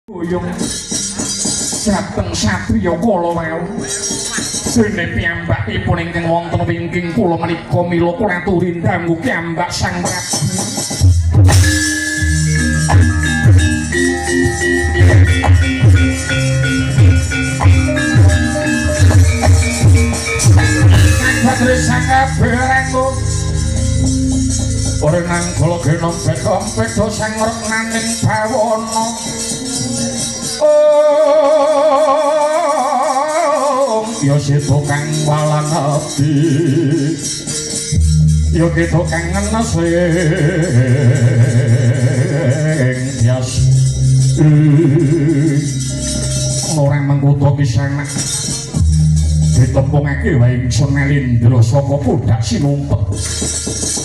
Boyong dhateng satriya kala wau dene piyambakipun ingkang wonten wingking kula menika mila kula aturi dangu piyambak Sang Prabu. Satri sakaberanku ora nang kula genom beda sang reknaning bawana. Ya sito kang walang ati ya kita kang ngenesing bias ora mengkuto kisana ditempungake wae ingsun Nalindra saka pudak sinumpet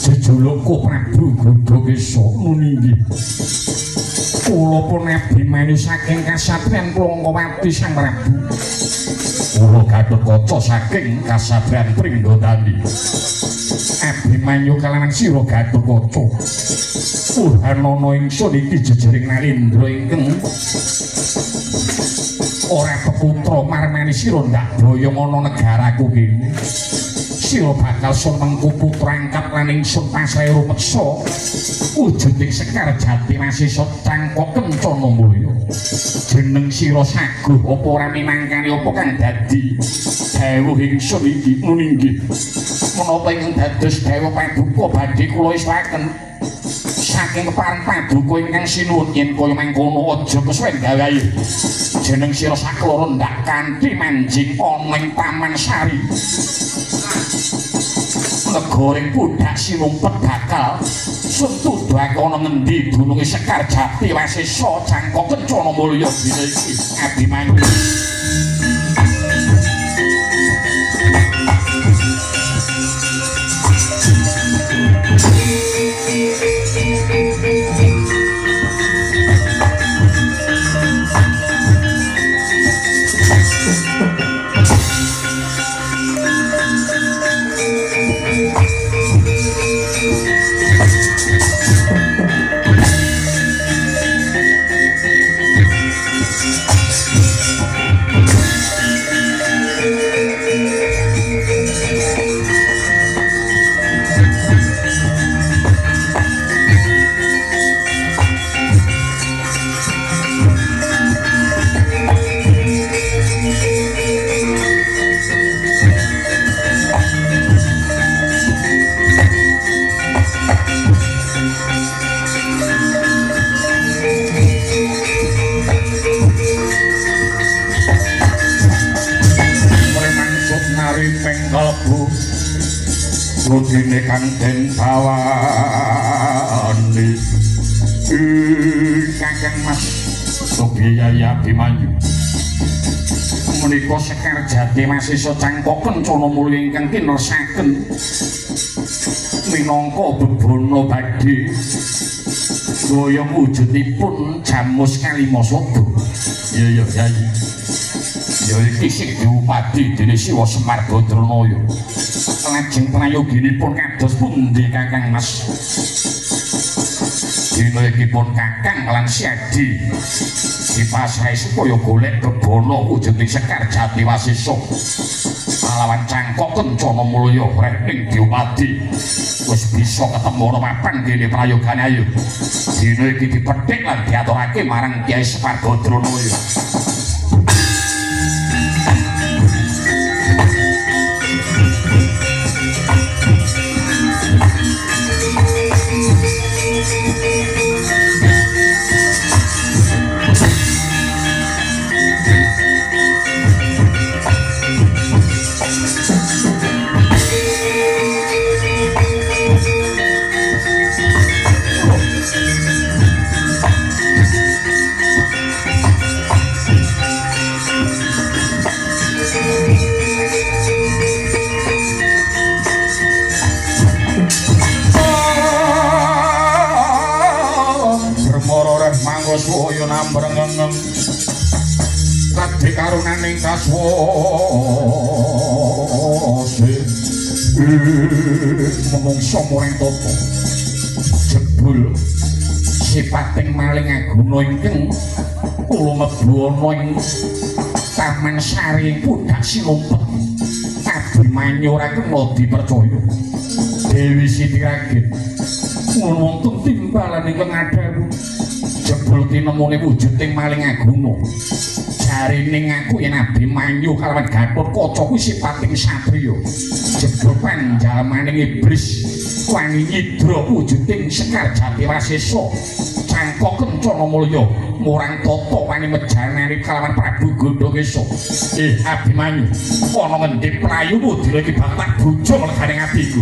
jejulukku Prabu Gudakesa nuninggi kula pun abimani saking kasatriyan Plongkowati Sang Prabu. Kula Gatotkaca saking kasatriyan Pringgotani. Abimanyu kalawan sira Gatotkaca. Purhanana ingsun iki jejering Nalindra ingkang ora peputra marmani sira ndak boyong ana negaraku kene. Sira bakal sumengku putra angkat lan ingsun pasrahe rumeksa wujuding Sekar Jati Wasisa Cangkok Kencana Mulya. Jeneng sira saguh apa ora minangkani apa kang dadi dawuh ingsun iki nuninggi. Menapa ingkang dados dawuh paduka badhe kula islaken saking kepareng paduka ingkang sinuwun yen kaya mangkono aja kesuwen gawe. Jeneng sira sakloro ndak kanthi manjing ana ing Taman Sari. Negoring pudak sinumpet bakal suntuduake ana ngendi dununge Sekar Jati Wasisa Cangkok Kencana Mulya dina iki Abimanyu. Rutine kang den bawani Kakang Mas Sugiyaya Abimanyu menika Sekar Jati Wasisa Cangkok Kencana Mulya ingkang kinarsaken minangka bebono badhe gaya wujudipun Jamus Kalimasada. Ya Yayi ya iki sing diupadi dening Siwa Semar Badranaya. Lajeng prayoginipun kados pundi Kakang Mas? Dina iki pun Kakang lan Siadi dipasrahi supaya golek bebono wujuding Sekar Jati Wasisa kalawan Cangkok Kencana Mulya ning diupadi wis bisa ketemu ana mapan kene prayogane ayo. Dina iki dipethik lan diaturake marang Kyai Semar Badranaya. Swaya nambrengeng kadhe karunaning kaswase mumungsa muring tata jebul sipating maling aguna ingkang Sula mlebu ana ing Taman Sari Pudak Sinumpet. Abimanyu ora kena dipercaya. Dewi Siti Ragen wonten timbalan ingkang adalu jebul tinemune wujuding maling aguna. Jarine ngaku yen Abimanyu kalawan Gatotkaca kuwi sipating satriya. Jebul panjalmaning iblis wani nyidra wujuding Sekar Jatiwasesa. Cangkok Kencana Mulya murang tata wani mejanani kalawan Prabu Gandakesa. Abimanyu ana ngendi playumu dina iki bakal tak bujung leganing atiku.